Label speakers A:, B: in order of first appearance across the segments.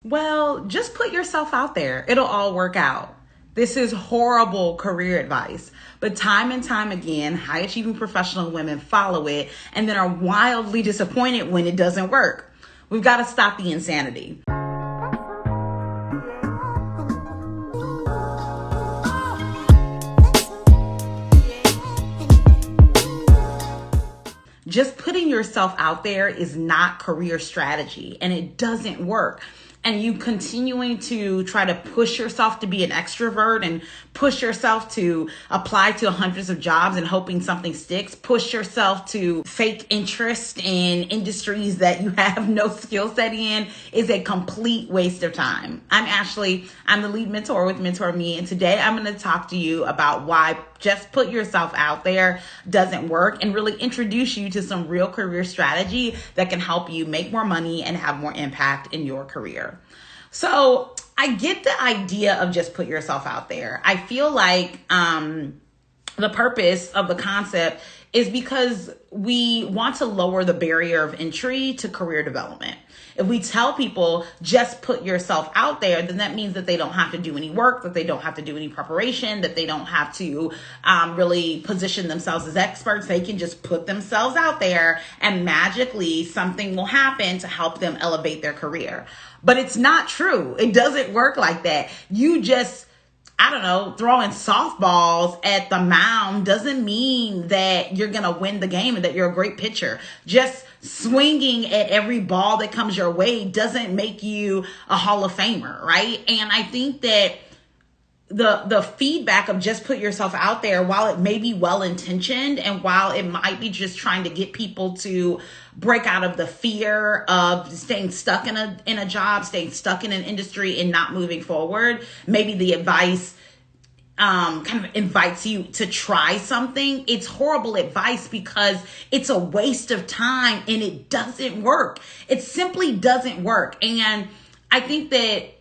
A: Well, just put yourself out there. It'll all work out. This is horrible career advice, but time and time again, high achieving professional women follow it and then are wildly disappointed when it doesn't work. We've got to stop the insanity. Just putting yourself out there is not career strategy, and it doesn't work. And you continuing to try to push yourself to be an extrovert and push yourself to apply to hundreds of jobs and hoping something sticks, push yourself to fake interest in industries that you have no skill set in is a complete waste of time. I'm Ashley. I'm the lead mentor with Mentor Me. And today I'm going to talk to you about why just put yourself out there doesn't work and really introduce you to some real career strategy that can help you make more money and have more impact in your career. So I get the idea of just put yourself out there. I feel like the purpose of the concept is because we want to lower the barrier of entry to career development. If we tell people just put yourself out there, then that means that they don't have to do any work, that they don't have to do any preparation, that they don't have to really position themselves as experts. They can just put themselves out there and magically something will happen to help them elevate their career. But it's not true. It doesn't work like that. You just, throwing softballs at the mound doesn't mean that you're going to win the game and that you're a great pitcher. Just swinging at every ball that comes your way doesn't make you a Hall of Famer, right? And I think that the feedback of just put yourself out there, while it may be well-intentioned and while it might be just trying to get people to break out of the fear of staying stuck in a job, staying stuck in an industry and not moving forward, maybe the advice kind of invites you to try something. It's horrible advice because it's a waste of time and it doesn't work. It simply doesn't work. And I think that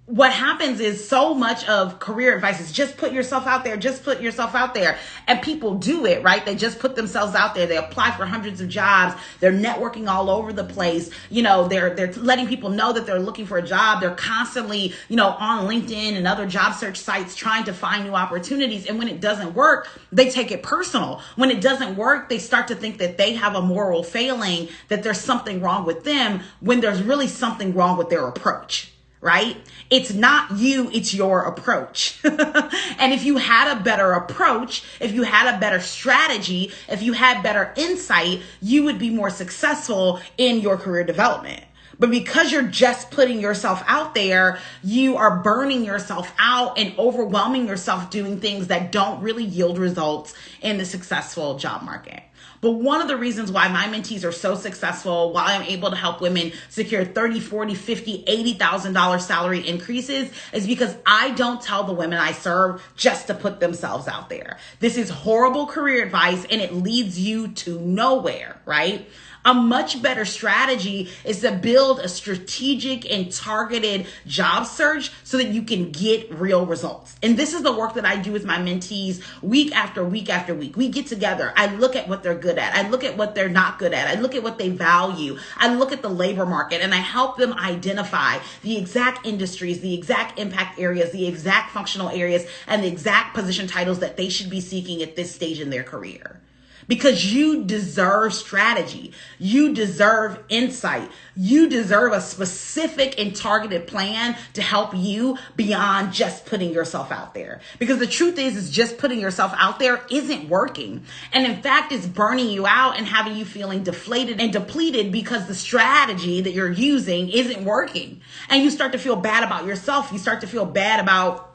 A: what happens is so much of career advice is just put yourself out there, just put yourself out there. And people do it, right? They just put themselves out there. They apply for hundreds of jobs. They're networking all over the place. They're letting people know that they're looking for a job. They're constantly, on LinkedIn and other job search sites trying to find new opportunities. And when it doesn't work, they take it personal. When it doesn't work, they start to think that they have a moral failing, that there's something wrong with them when there's really something wrong with their approach. Right? It's not you, it's your approach. And if you had a better approach, if you had a better strategy, if you had better insight, you would be more successful in your career development. But because you're just putting yourself out there, you are burning yourself out and overwhelming yourself doing things that don't really yield results in the successful job market. But one of the reasons why my mentees are so successful, why I'm able to help women secure $30,000, $40,000, $50,000, $80,000 salary increases is because I don't tell the women I serve just to put themselves out there. This is horrible career advice and it leads you to nowhere, right? A much better strategy is to build a strategic and targeted job search so that you can get real results. And this is the work that I do with my mentees week after week after week. We get together. I look at what they're good at. I look at what they're not good at. I look at what they value. I look at the labor market and I help them identify the exact industries, the exact impact areas, the exact functional areas, and the exact position titles that they should be seeking at this stage in their career. Because you deserve strategy. You deserve insight. You deserve a specific and targeted plan to help you beyond just putting yourself out there. Because the truth is just putting yourself out there isn't working. And in fact, it's burning you out and having you feeling deflated and depleted because the strategy that you're using isn't working. And you start to feel bad about yourself. You start to feel bad about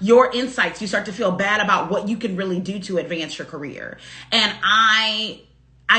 A: your insights. You start to feel bad about what you can really do to advance your career. And I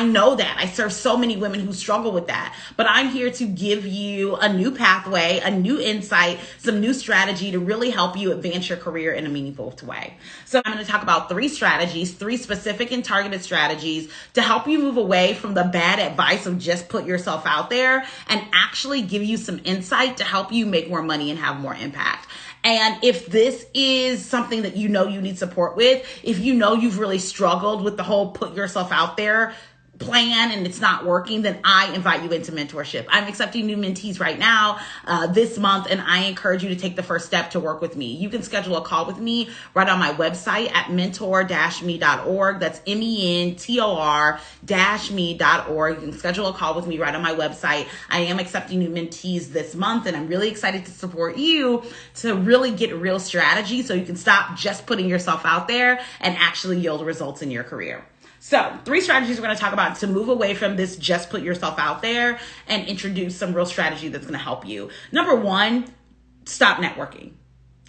A: know that. I serve so many women who struggle with that. But I'm here to give you a new pathway, a new insight, some new strategy to really help you advance your career in a meaningful way. So I'm going to talk about 3 strategies, 3 specific and targeted strategies to help you move away from the bad advice of just put yourself out there and actually give you some insight to help you make more money and have more impact. And if this is something that you need support with, if you've really struggled with the whole put yourself out there plan and it's not working, then I invite you into mentorship. I'm accepting new mentees right now this month, and I encourage you to take the first step to work with me. You can schedule a call with me right on my website at mentor-me.org. That's mentor-me.org. You can schedule a call with me right on my website. I am accepting new mentees this month, and I'm really excited to support you to really get real strategy so you can stop just putting yourself out there and actually yield results in your career. So 3 strategies we're going to talk about to move away from this just put yourself out there and introduce some real strategy that's going to help you. Number 1, stop networking.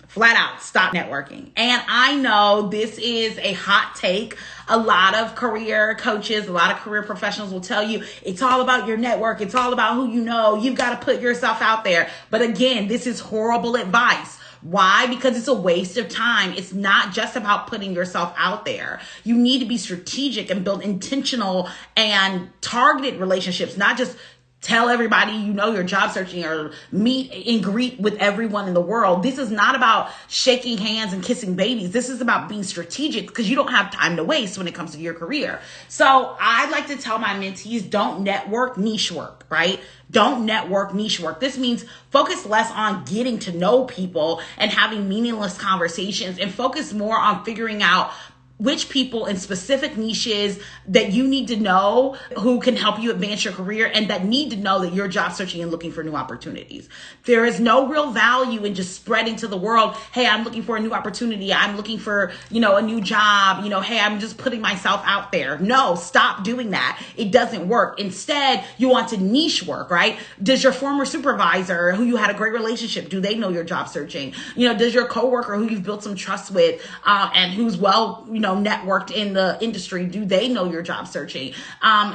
A: Flat out, stop networking. And I know this is a hot take. A lot of career coaches, a lot of career professionals will tell you it's all about your network. It's all about who you know. You've got to put yourself out there. But again, this is horrible advice. Why? Because it's a waste of time. It's not just about putting yourself out there. You need to be strategic and build intentional and targeted relationships, not just tell everybody you know you're job searching or meet and greet with everyone in the world. This is not about shaking hands and kissing babies. This is about being strategic because you don't have time to waste when it comes to your career. So I like to tell my mentees, don't network, niche work, right? Don't network, niche work. This means focus less on getting to know people and having meaningless conversations and focus more on figuring out which people in specific niches that you need to know who can help you advance your career and that need to know that you're job searching and looking for new opportunities. There is no real value in just spreading to the world, hey, I'm looking for a new opportunity. I'm looking for, a new job. Hey, I'm just putting myself out there. No, stop doing that. It doesn't work. Instead, you want to niche work, right? Does your former supervisor who you had a great relationship, do they know you're job searching? Does your coworker who you've built some trust with and who's well, networked in the industry, do they know you're job searching? Are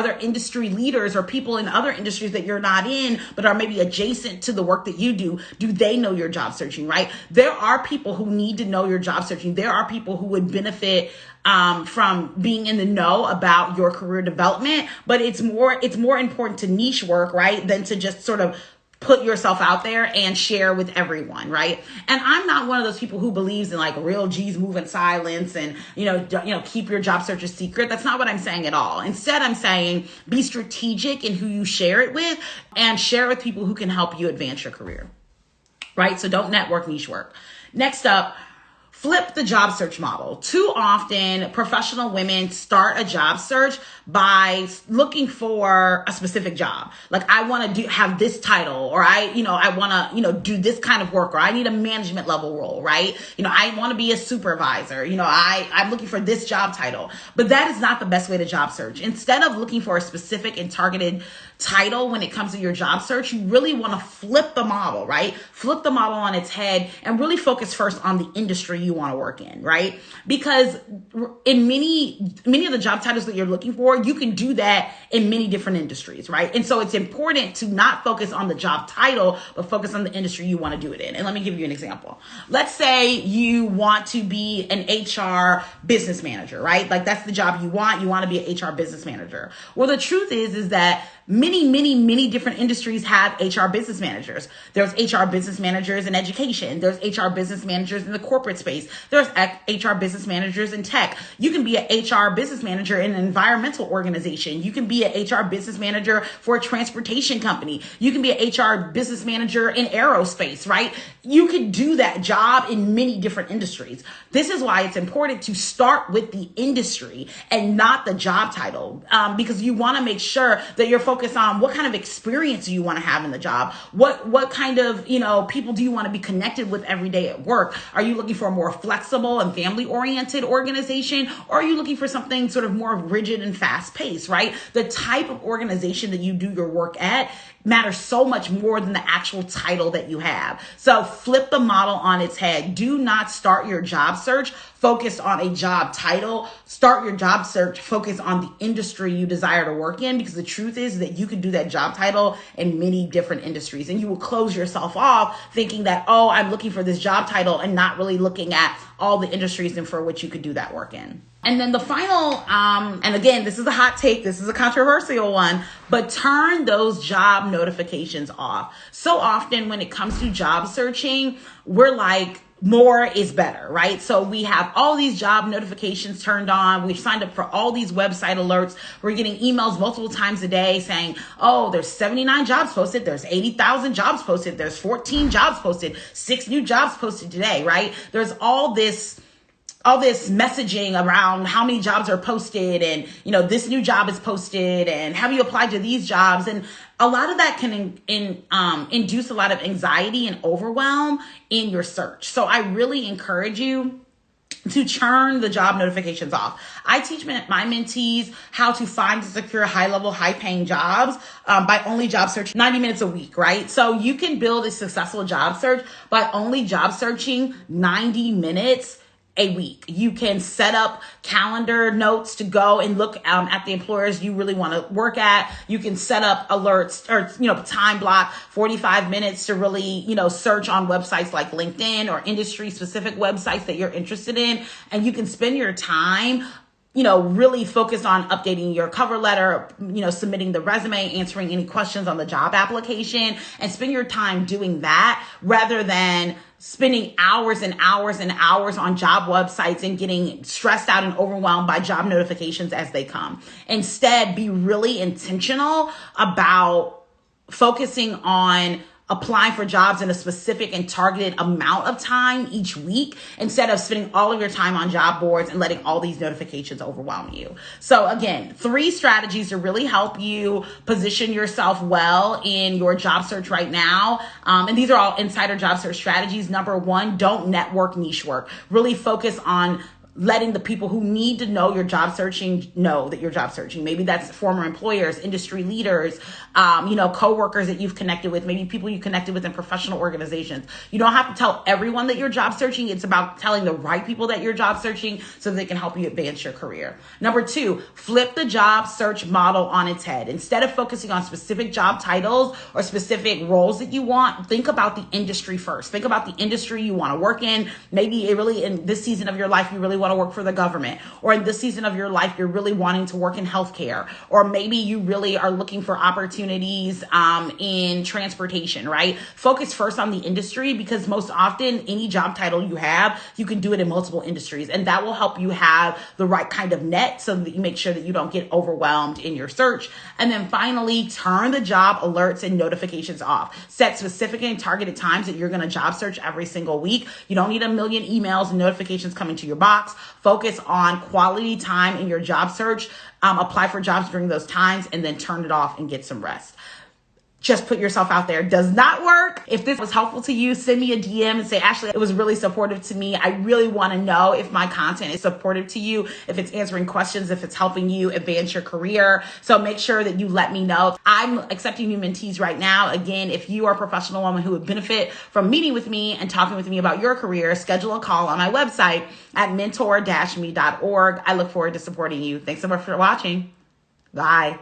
A: there industry leaders or people in other industries that you're not in, but are maybe adjacent to the work that you do? Do they know you're job searching, right? There are people who need to know you're job searching. There are people who would benefit from being in the know about your career development, but it's more important to niche work, right? Than to just sort of put yourself out there and share with everyone, right? And I'm not one of those people who believes in like real G's move in silence and, keep your job search a secret. That's not what I'm saying at all. Instead, I'm saying be strategic in who you share it with and share with people who can help you advance your career, right? So don't network, niche work. Next up, flip the job search model. Too often, professional women start a job search by looking for a specific job. Like, I want to have this title, or I want to, do this kind of work, or I need a management level role, right? I want to be a supervisor. I'm looking for this job title. But that is not the best way to job search. Instead of looking for a specific and targeted title when it comes to your job search, you really want to flip the model, right? Flip the model on its head and really focus first on the industry you want to work in, right? Because in many of the job titles that you're looking for, you can do that in many different industries, right? And so it's important to not focus on the job title, but focus on the industry you want to do it in. And let me give you an example. Let's say you want to be an HR business manager, right? Like, that's the job you want. You want to be an HR business manager. Well, the truth is that many different industries have HR business managers. There's HR business managers in education. There's HR business managers in the corporate space. There's HR business managers in tech. You can be an HR business manager in an environmental organization. You can be an HR business manager for a transportation company. You can be an HR business manager in aerospace, right? You can do that job in many different industries. This is why it's important to start with the industry and not the job title, because you want to make sure that you're focused on what kind of experience do you want to have in the job? What kind of, people do you want to be connected with every day at work? Are you looking for a more flexible and family-oriented organization? Or are you looking for something sort of more rigid and fast-paced, right? The type of organization that you do your work at matters so much more than the actual title that you have. So flip the model on its head. Do not start your job search focused on a job title. Start your job search focused on the industry you desire to work in, because the truth is that you can do that job title in many different industries, and you will close yourself off thinking that, I'm looking for this job title, and not really looking at all the industries and for which you could do that work in. And then the final, and again, this is a hot take, this is a controversial one, but turn those job notifications off. So often when it comes to job searching, we're like, more is better, right? So we have all these job notifications turned on. We've signed up for all these website alerts. We're getting emails multiple times a day saying, oh, there's 79 jobs posted. There's 80,000 jobs posted. There's 14 jobs posted, 6 new jobs posted today, right? There's all this messaging around how many jobs are posted and, this new job is posted and have you applied to these jobs? And a lot of that can induce a lot of anxiety and overwhelm in your search. So I really encourage you to turn the job notifications off. I teach my mentees how to find and secure high-level, high-paying jobs by only job searching 90 minutes a week, right? So you can build a successful job search by only job searching 90 minutes a week. You can set up calendar notes to go and look at the employers you really want to work at. You can set up alerts or, time block 45 minutes to really, search on websites like LinkedIn or industry specific websites that you're interested in. And you can spend your time really focus on updating your cover letter, submitting the resume, answering any questions on the job application, and spend your time doing that rather than spending hours and hours and hours on job websites and getting stressed out and overwhelmed by job notifications as they come. Instead, be really intentional about focusing on applying for jobs in a specific and targeted amount of time each week instead of spending all of your time on job boards and letting all these notifications overwhelm you. So again, 3 strategies to really help you position yourself well in your job search right now. And these are all insider job search strategies. Number 1, don't network niche work. Really focus on letting the people who need to know you're job searching know that you're job searching. Maybe that's former employers, industry leaders, coworkers that you've connected with, maybe people you connected with in professional organizations. You don't have to tell everyone that you're job searching. It's about telling the right people that you're job searching so they can help you advance your career. Number 2, flip the job search model on its head. Instead of focusing on specific job titles or specific roles that you want, think about the industry first. Think about the industry you want to work in. Maybe in this season of your life, you really want to work for the government, or in this season of your life, you're really wanting to work in healthcare, or maybe you really are looking for opportunities in transportation, right? Focus first on the industry because most often any job title you have, you can do it in multiple industries, and that will help you have the right kind of net so that you make sure that you don't get overwhelmed in your search. And then finally, turn the job alerts and notifications off. Set specific and targeted times that you're going to job search every single week. You don't need a million emails and notifications coming to your box. Focus on quality time in your job search. Apply for jobs during those times and then turn it off and get some rest. Just put yourself out there. Does not work. If this was helpful to you, send me a DM and say, Ashley, it was really supportive to me. I really want to know if my content is supportive to you, if it's answering questions, if it's helping you advance your career. So make sure that you let me know. I'm accepting new mentees right now. Again, if you are a professional woman who would benefit from meeting with me and talking with me about your career, schedule a call on my website at mentor-me.org. I look forward to supporting you. Thanks so much for watching. Bye.